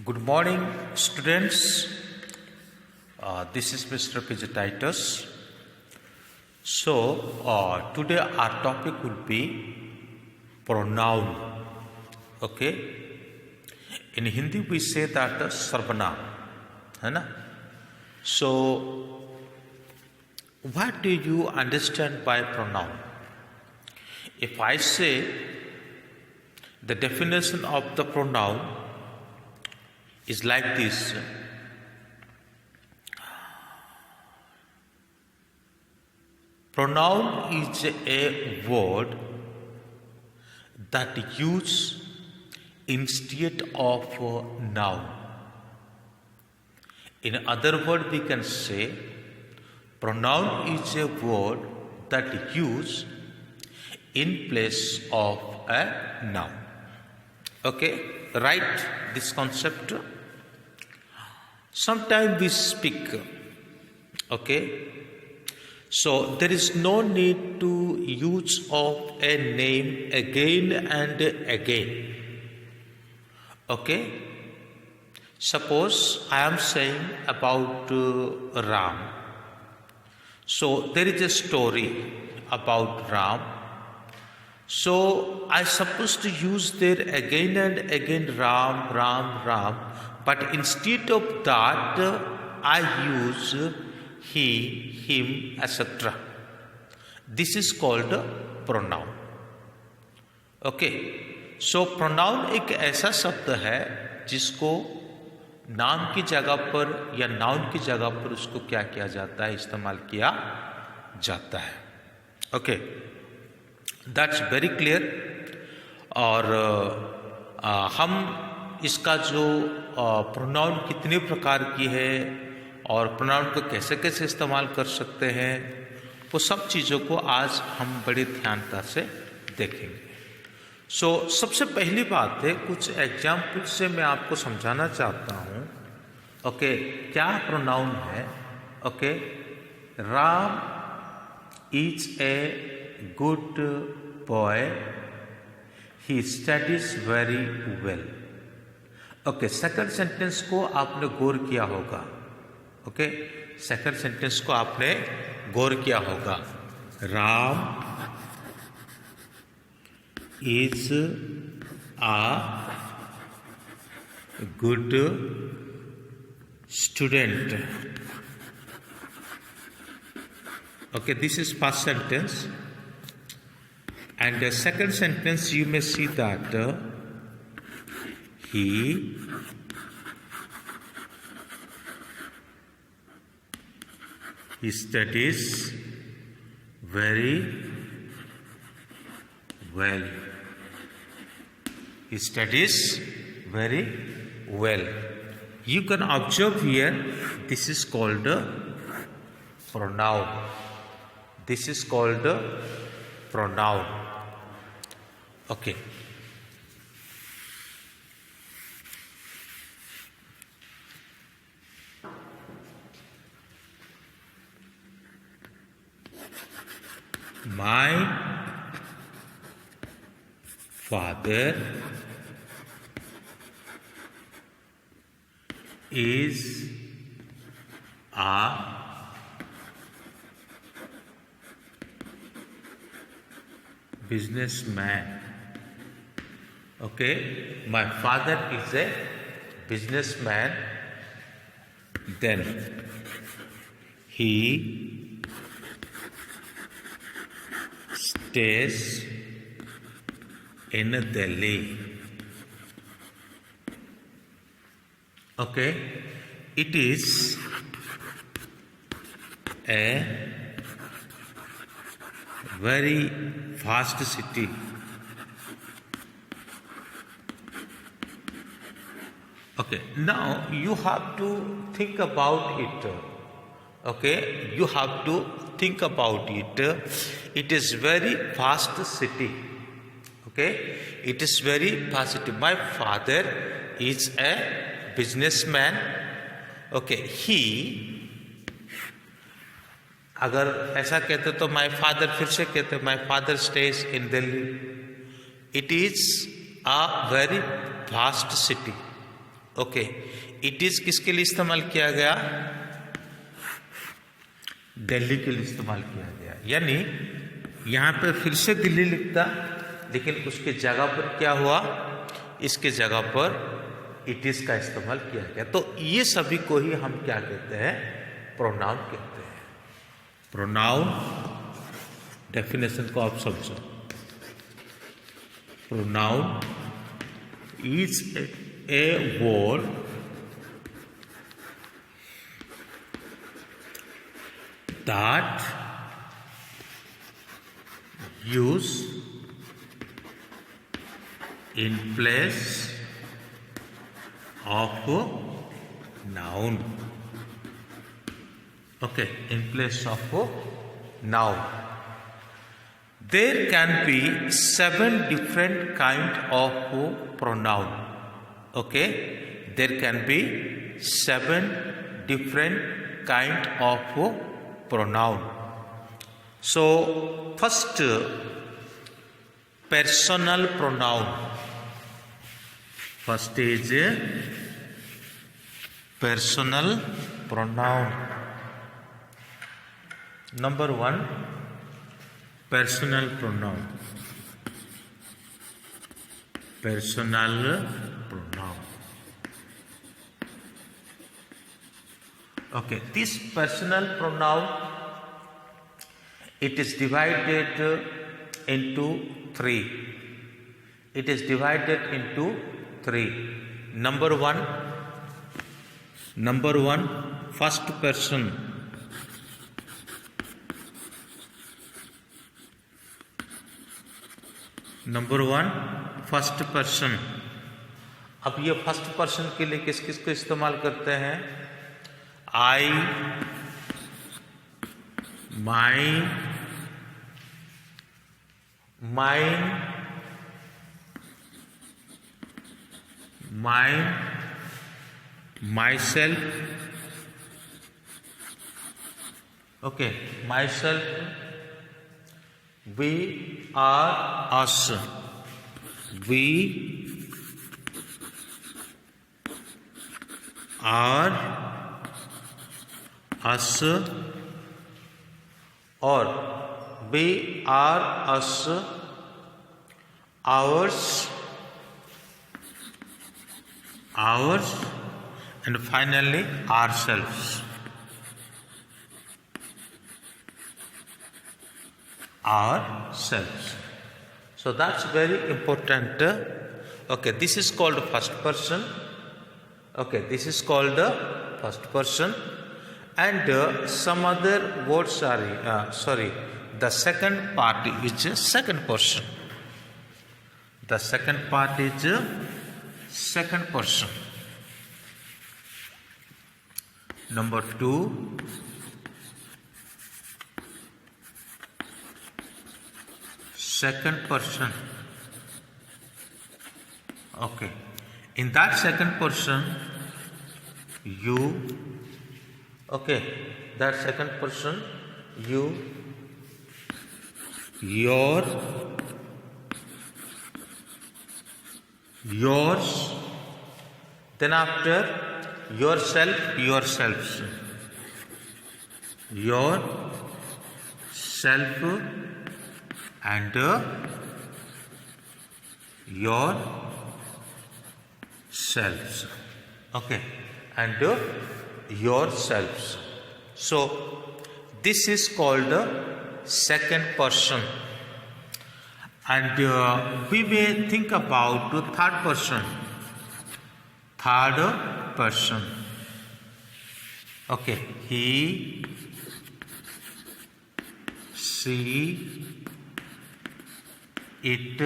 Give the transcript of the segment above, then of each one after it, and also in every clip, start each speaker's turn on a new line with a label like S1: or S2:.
S1: Good morning, students. This is Mr. Pizatitus. Today our topic will be pronoun. Okay. In Hindi we say that sarvanaam, है ना? So, what do you understand by pronoun? If I say the definition of the pronoun is like this. Pronoun is a word that used instead of noun. In other words, we can say pronoun is a word that used in place of a noun. Okay, write this concept. Sometimes we speak, okay? So there is no need to use of a name again and again, okay? Suppose I am saying about Ram. So there is a story about Ram. So I supposed to use there again and again Ram, Ram, Ram. But instead of that, I use he, him, etc. This is called pronoun. Okay. So pronoun एक ऐसा शब्द है जिसको नाम की जगह पर या नाउन की जगह पर उसको क्या किया जाता है, इस्तेमाल किया जाता है. Okay, that's very clear. और हम इसका जो प्रोनाउन कितने प्रकार की है और प्रोनाउन को कैसे कैसे इस्तेमाल कर सकते हैं, वो सब चीज़ों को आज हम बड़े ध्यानता से देखेंगे. सबसे पहली बात है, कुछ एग्जाम्पल से मैं आपको समझाना चाहता हूँ. ओके, क्या प्रोनाउन है. Okay, Ram is a good boy, he studies very well. Okay, second sentence को आपने गौर किया होगा. ओके, सेकंड सेंटेंस को आपने गौर किया होगा. Ram is a good student. Okay, this is first sentence. And the second sentence you may see that he studies very well. He studies very well. You can observe here, this is called a pronoun. This is called a pronoun. Okay. My father is a businessman. Okay, my father is a businessman. Then he stays in Delhi. Okay, it is a very vast city. Okay, now you have to think about it. Okay, you have to think about it. It is very vast city. Okay, it is very vast city. My father is a businessman. Okay, he, अगर ऐसा कहते तो my father, फिर से कहते my father stays in Delhi. It is a very vast city. Okay, it is किसके लिए इस्तेमाल किया गया? दिल्ली के लिए इस्तेमाल किया गया। यानी यहां पे फिर से दिल्ली लिखता, लेकिन उसके जगह पर क्या हुआ? इसके जगह पर इट इज का इस्तेमाल किया गया। तो ये सभी को ही हम क्या कहते हैं? प्रोनाउन कहते हैं। प्रोनाउन डेफिनेशन को आप समझो। Pronoun is a word that use in place of noun. Okay, in place of noun. There can be 7 different kind of pronoun. Okay, there can be 7 different kind of pronoun. So first, personal pronoun. First is personal pronoun. Number 1, personal pronoun. Personal pronoun. Okay, this personal pronoun, it is divided into 3. It is divided into 3. Number 1, first person. Number 1, first person. अब ये first person के लिए किस किस को इस्तेमाल करते हैं? I, my, mine, myself. Okay, myself, we our us, we our us, और we our us, ours, and finally ourselves. Ourselves. So that's very important. Okay, this is called first person. Okay, this is called first person. And some other words are the second part is second person. The second part is second person. Number 2, second person. Okay, in that second person, you, okay, that second person, you, your, yours, then after yourself, yourselves, your self, and your selves. Okay, and yourselves. So this is called second person. And we may think about third person. Third person. Okay, he, she, it,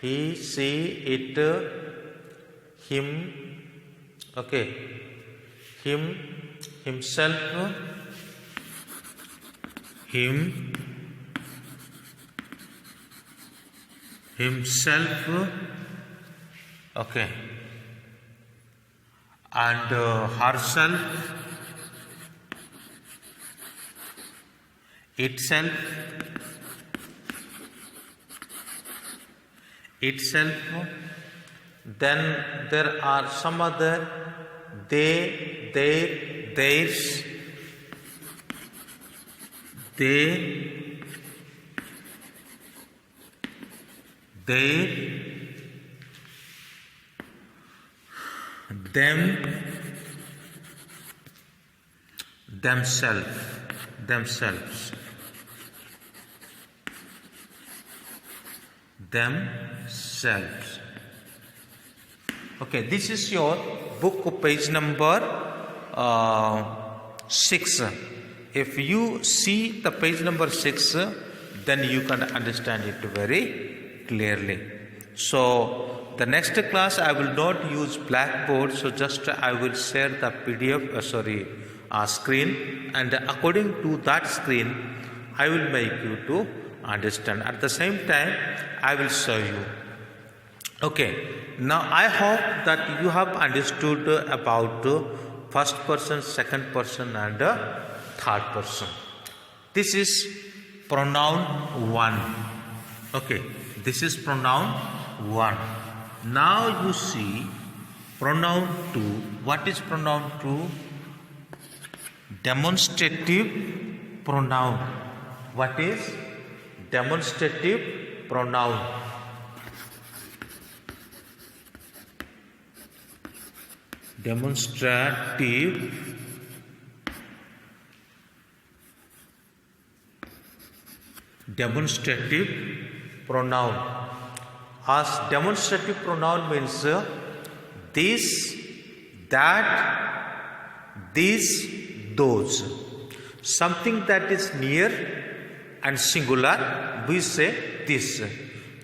S1: he, she, it, him, okay, him, himself, him, himself, okay, and herself, itself, Then there are some other they, their, theirs, they, their, them, themselves. Okay, this is your book page number 6. If you see the page number 6, then you can understand it very clearly. So the next class I will not use Blackboard, so just I will share the PDF screen, and according to that screen I will make you to understand. At the same time I will show you. Okay, now I hope that you have understood about first person, second person and third person. This is pronoun 1. Okay, this is pronoun 1. Now you see pronoun 2. What is pronoun 2? Demonstrative pronoun. What is demonstrative pronoun? Demonstrative pronoun. As demonstrative pronoun means this, that, this, those. Something that is near and singular, we say this.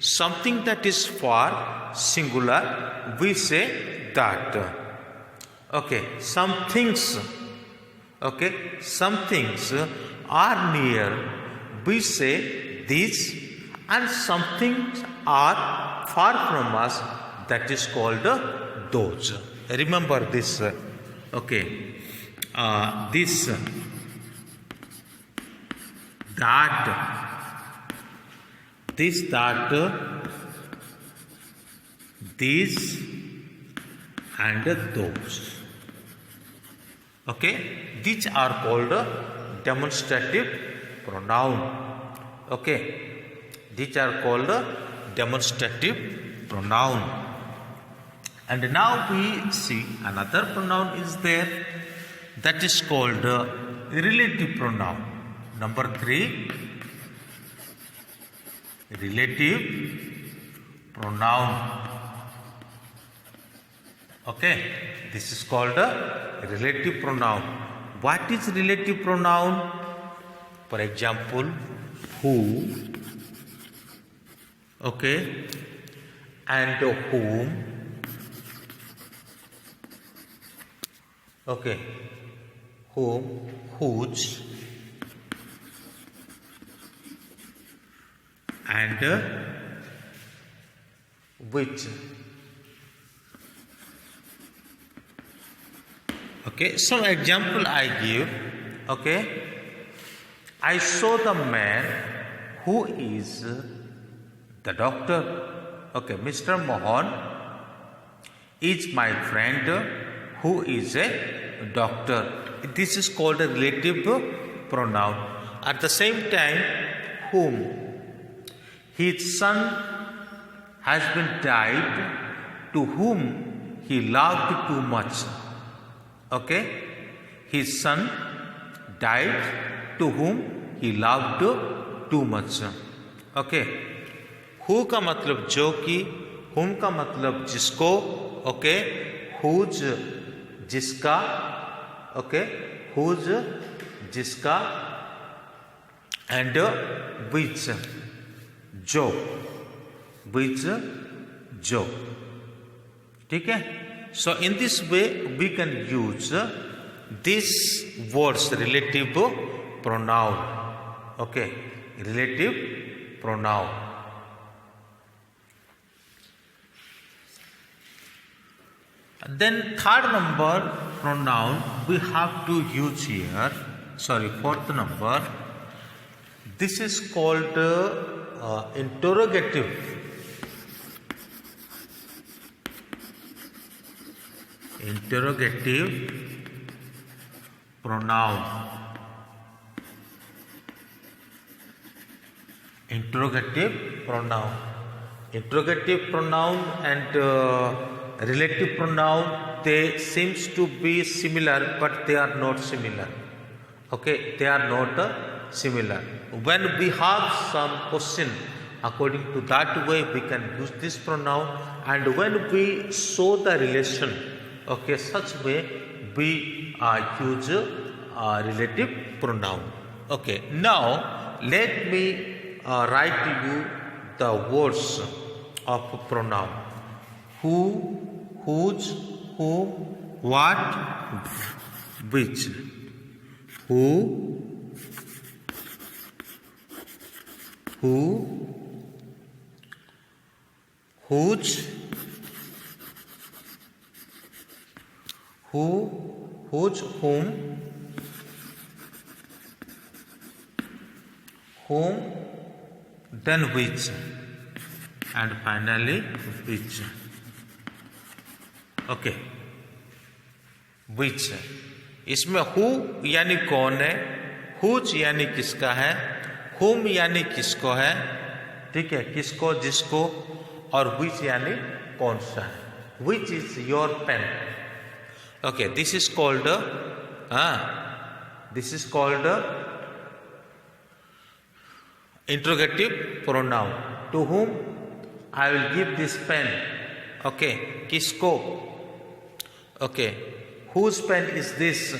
S1: Something that is far, singular, we say that. Okay, some things are near, we say this, and some things are far from us, that is called those. Remember this. Okay, this, that, this, that, these, and those. Okay, these are called demonstrative pronoun. Okay, these are called demonstrative pronoun. And now we see another pronoun is there, that is called relative pronoun. Number 3, relative pronoun. Okay, this is called a relative pronoun. What is relative pronoun? For example, who, okay, and whom, okay, whom, whose, and which. Okay, some example I give. Okay, I saw the man who is the doctor. Okay, Mr. Mohan is my friend who is a doctor. This is called a relative pronoun. At the same time, whom, his son has been died, to whom he loved too much. Okay, his son died, to whom he loved too much. Okay, who का मतलब जो कि, whom का मतलब जिसको, okay, whose जिसका, okay, whose जिसका, and which जो, which जो. ठीक है. So in this way we can use these words, relative pronoun. Okay, relative pronoun. Then third number pronoun we have to use here. Sorry, fourth number. This is called interrogative interrogative pronoun, interrogative pronoun. Interrogative pronoun and relative pronoun, they seems to be similar, but they are not similar. Okay, they are not similar. When we have some question, according to that way we can use this pronoun, and when we show the relation, okay, such way we use relative pronoun. Okay, now let me write to you the words of pronoun: who, whose, whom, what, which. Who, whose, who, whose, whom, then which, and finally which. Okay, which. इसमें who यानी कौन है, whose यानी किसका है, whom यानी किसको है, ठीक है, किसको, जिसको, और which यानी कौन सा है. Which is your pen? Okay, this is called interrogative pronoun. To whom I will give this pen. Okay, किसको. Okay, whose pen is this?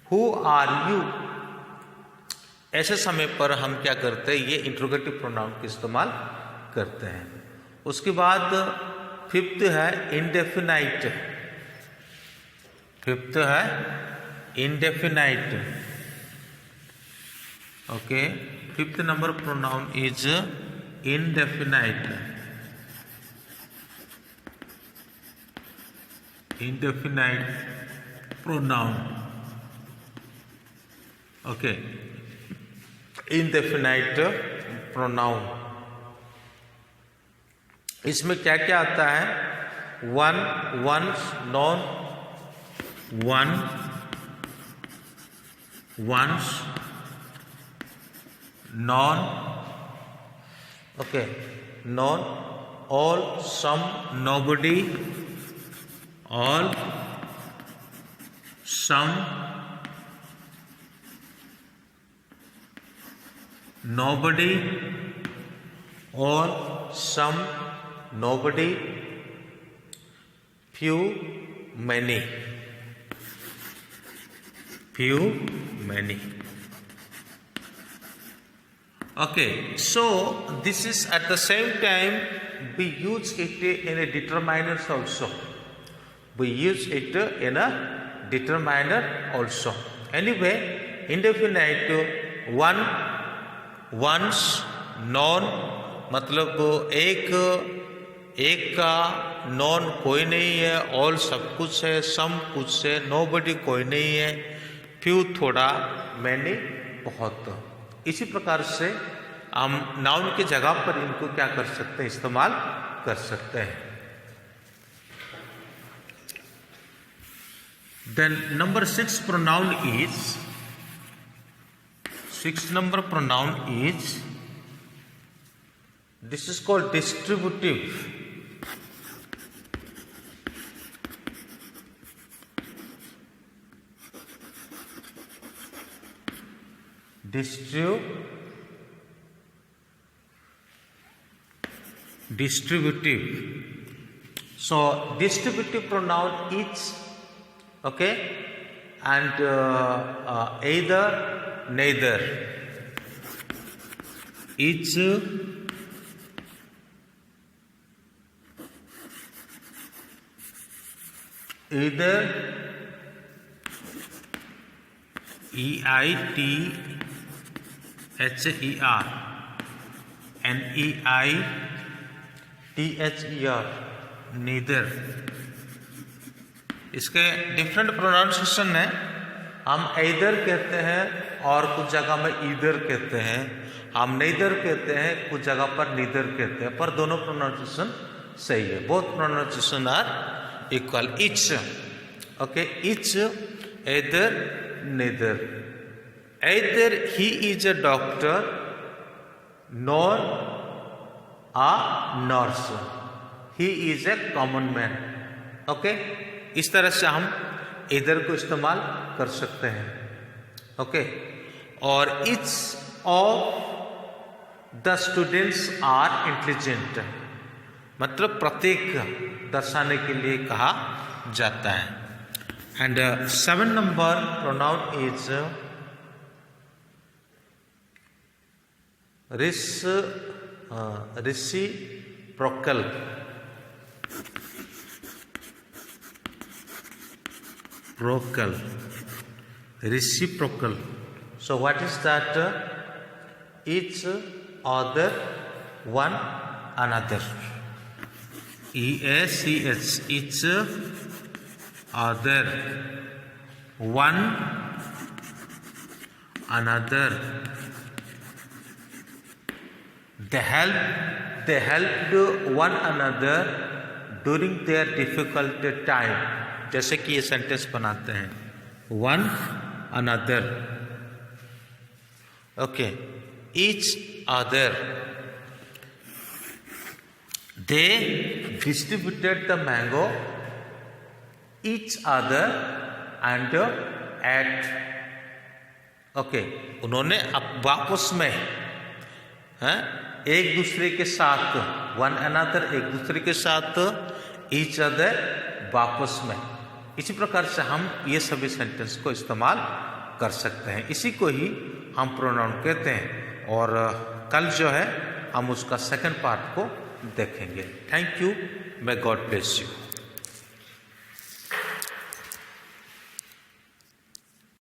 S1: Who are you? ऐसे समय पर हम क्या करते हैं, ये इंट्रोगेटिव प्रोनाउन का इस्तेमाल करते हैं. उसके बाद फिफ्थ है इंडेफिनाइट. फिफ्थ है indefinite. Okay, fifth number pronoun is indefinite. Indefinite pronoun. Okay, indefinite pronoun. इसमें क्या क्या आता है? One, ones, none, one, ones, none. Okay, none, all, some, nobody, all, some, nobody, all, some, nobody, few, many. Few, many. Okay, so this is at the same time we use it in a determiners also. We use it in a determiner also. Anyway, indefinite one, once, none, मतलब एक का, non कोई नहीं है, all सब कुछ है, सम कुछ है, नोबडी कोई नहीं है, फ्यू थोड़ा, मैनी बहुत. इसी प्रकार से हम नाउन की जगह पर इनको क्या कर सकते हैं, इस्तेमाल कर सकते हैं. Then number 6 pronoun is, 6 number pronoun is, this is called distributive. Distributive. So distributive pronoun is, okay, and either, neither. Each, either, EITHER, NEITHER, neither. इसके डिफरेंट प्रोनाउंसिएशन है. हम either कहते हैं और कुछ जगह में either कहते हैं. हम neither कहते हैं, कुछ जगह पर neither कहते हैं, पर दोनों प्रोनाउंसिएशन सही है. Both pronunciation are equal. Each. Okay, each, either, neither. Either he is a doctor nor a nurse. He is a common man. Okay, इस तरह से हम either को इस्तेमाल कर सकते हैं. Okay, और each of the students are intelligent. मतलब प्रत्येक दर्शाने के लिए कहा जाता है. And 7 number pronoun is reciprocal. Reciprocal. So what is that? Each other, one another. EACH, each other, one another. They helped one another during their difficult time. जैसे कि ये सेंटेंस बनाते हैं, one another. Okay, each other. They distributed the mango each other and ate. Okay, उन्होंने अब वापस में एक दूसरे के साथ, वन अनदर एक दूसरे के साथ, ईच अदर वापस में. इसी प्रकार से हम ये सभी सेंटेंस को इस्तेमाल कर सकते हैं. इसी को ही हम प्रोनाउन कहते हैं. और कल जो है हम उसका सेकंड पार्ट को देखेंगे. Thank you. May God bless you.